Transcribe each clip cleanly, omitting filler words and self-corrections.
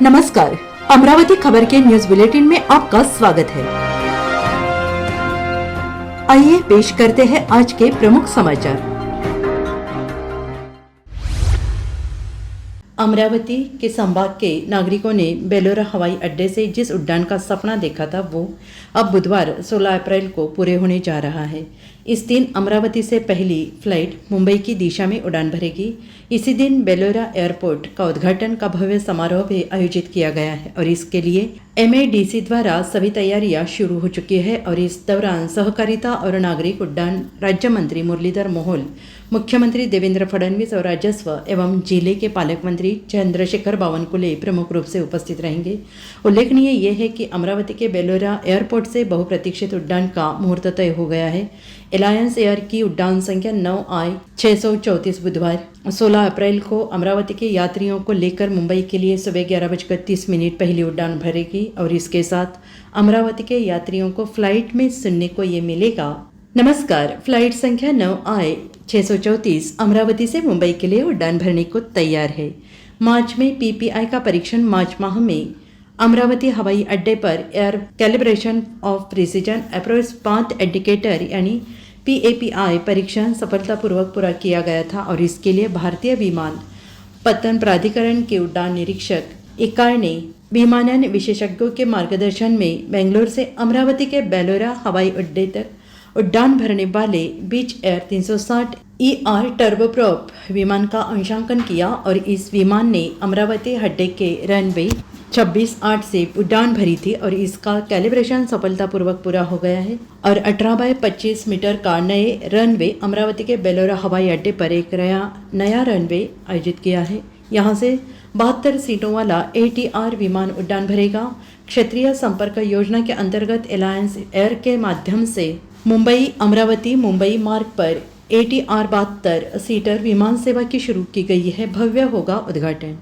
नमस्कार, अमरावती खबर के न्यूज बुलेटिन में आपका स्वागत है। आइए पेश करते हैं आज के प्रमुख समाचार। अमरावती के संभाग के नागरिकों ने बेलोरा हवाई अड्डे से जिस उड़ान का सपना देखा था वो अब बुधवार 16 अप्रैल को पूरे होने जा रहा है। इस दिन अमरावती से पहली फ्लाइट मुंबई की दिशा में उड़ान भरेगी। इसी दिन बेलोरा एयरपोर्ट का उद्घाटन का भव्य समारोह भी आयोजित किया गया है और इसके लिए MADC द्वारा सभी तैयारियां शुरू हो चुकी है। और इस दौरान सहकारिता और नागरिक उड्डयन राज्य मंत्री मुरलीधर मोहोल, मुख्यमंत्री देवेंद्र फडणवीस और राजस्व एवं जिले के पालक मंत्री चंद्रशेखर बावनकुले प्रमुख रूप से उपस्थित रहेंगे। उल्लेखनीय ये है कि अमरावती के बेलोरा एयरपोर्ट से बहुप्रतीक्षित उड्डान का मुहूर्त तय हो गया है। एलायंस एयर की उड्डान संख्या 9I-634 बुधवार 16 अप्रैल को अमरावती के यात्रियों को लेकर मुंबई के लिए सुबह 11:30 पहली उड़ान भरेगी और इसके साथ अमरावती के यात्रियों को फ्लाइट में सुनने को ये मिलेगा। नमस्कार, फ्लाइट संख्या 9I-634 अमरावती से मुंबई के लिए उड़ान भरने को तैयार है। मार्च में PPI का परीक्षण मार्च माह में अमरावती हवाई अड्डे पर air calibration of precision approach path indicator यानी PAPI परीक्षण सफलतापूर्वक पूरा किया गया था और इसके लिए भारतीय विमान पत्तन प्राधिकरण के उड्डान निरीक्षक इकाई ने विमानन विशेषज्ञों के मार्गदर्शन में बेंगलोर से अमरावती के बेलोरा हवाई अड्डे तक उड्डान भरने वाले बीच एयर 360 ER टर्बोप्रॉप विमान का अंशांकन किया और इस विमान ने अमरावती अड्डे के रनवे 26-8 से उड़ान भरी थी और इसका कैलिब्रेशन सफलतापूर्वक पूरा हो गया है और 18x25 मीटर का नए रनवे अमरावती के बेलोरा हवाई अड्डे पर एक नया रनवे आयोजित किया है। यहाँ से 72 सीटों वाला ATR विमान उड़ान भरेगा। क्षेत्रीय संपर्क योजना के अंतर्गत एलायंस एयर के माध्यम से मुंबई अमरावती मुंबई मार्ग पर ATR 72 सीटर विमान सेवा की शुरू की गई है। भव्य होगा उद्घाटन।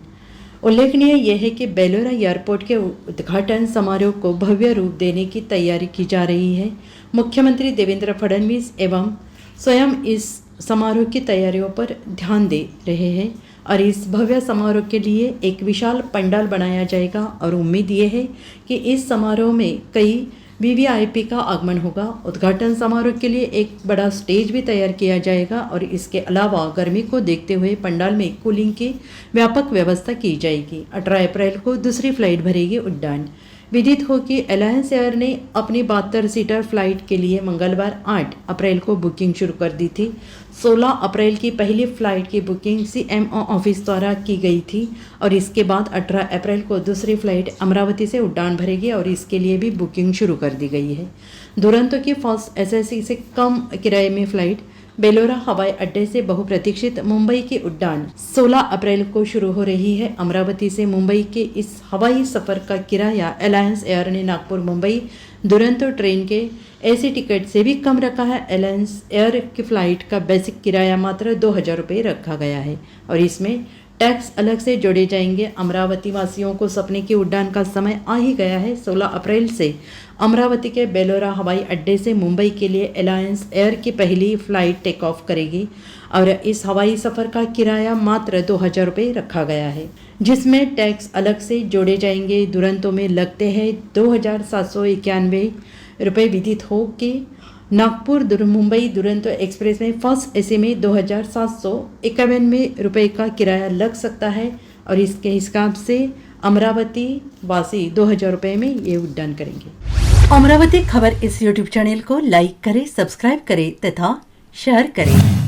उल्लेखनीय यह है कि बेलोरा एयरपोर्ट के उद्घाटन समारोह को भव्य रूप देने की तैयारी की जा रही है। मुख्यमंत्री देवेंद्र फडणवीस एवं स्वयं इस समारोह की तैयारियों पर ध्यान दे रहे हैं और इस भव्य समारोह के लिए एक विशाल पंडाल बनाया जाएगा और उम्मीद ये है कि इस समारोह में कई VVIP का आगमन होगा। उद्घाटन समारोह के लिए एक बड़ा स्टेज भी तैयार किया जाएगा और इसके अलावा गर्मी को देखते हुए पंडाल में कूलिंग की व्यापक व्यवस्था की जाएगी। 18 अप्रैल को दूसरी फ्लाइट भरेगी उड़ान। विदित हो कि एलायंस एयर ने अपनी 72 सीटर फ्लाइट के लिए मंगलवार 8 अप्रैल को बुकिंग शुरू कर दी थी। 16 अप्रैल की पहली फ्लाइट की बुकिंग CMO ऑफिस द्वारा की गई थी और इसके बाद 18 अप्रैल को दूसरी फ्लाइट अमरावती से उड़ान भरेगी और इसके लिए भी बुकिंग शुरू कर दी गई है। दुरंतो की फर्स्ट SSC से कम किराए में फ्लाइट बेलोरा हवाई अड्डे से बहुप्रतीक्षित मुंबई की उड़ान 16 अप्रैल को शुरू हो रही है। अमरावती से मुंबई के इस हवाई सफर का किराया एलायंस एयर ने नागपुर मुंबई दुरंतो ट्रेन के AC टिकट से भी कम रखा है। एलायंस एयर की फ्लाइट का बेसिक किराया मात्र 2000 रुपये रखा गया है और इसमें टैक्स अलग से जोड़े जाएंगे। अमरावती वासियों को सपने की उड़ान का समय आ ही गया है। 16 अप्रैल से अमरावती के बेलोरा हवाई अड्डे से मुंबई के लिए एलायंस एयर की पहली फ्लाइट टेक ऑफ करेगी और इस हवाई सफ़र का किराया मात्र 2000 रुपये रखा गया है, जिसमें टैक्स अलग से जोड़े जाएंगे। दुरंतो में लगते हैं 2791 रुपये। विदित हो कि नागपुर मुंबई दुरंतो एक्सप्रेस में फर्स्ट AC में 2791 रुपये का किराया लग सकता है और इसके हिसाब से अमरावती वासी 2000 रुपये में ये उड़ान करेंगे। अमरावती खबर इस YouTube चैनल को लाइक करें, सब्सक्राइब करें तथा शेयर करें।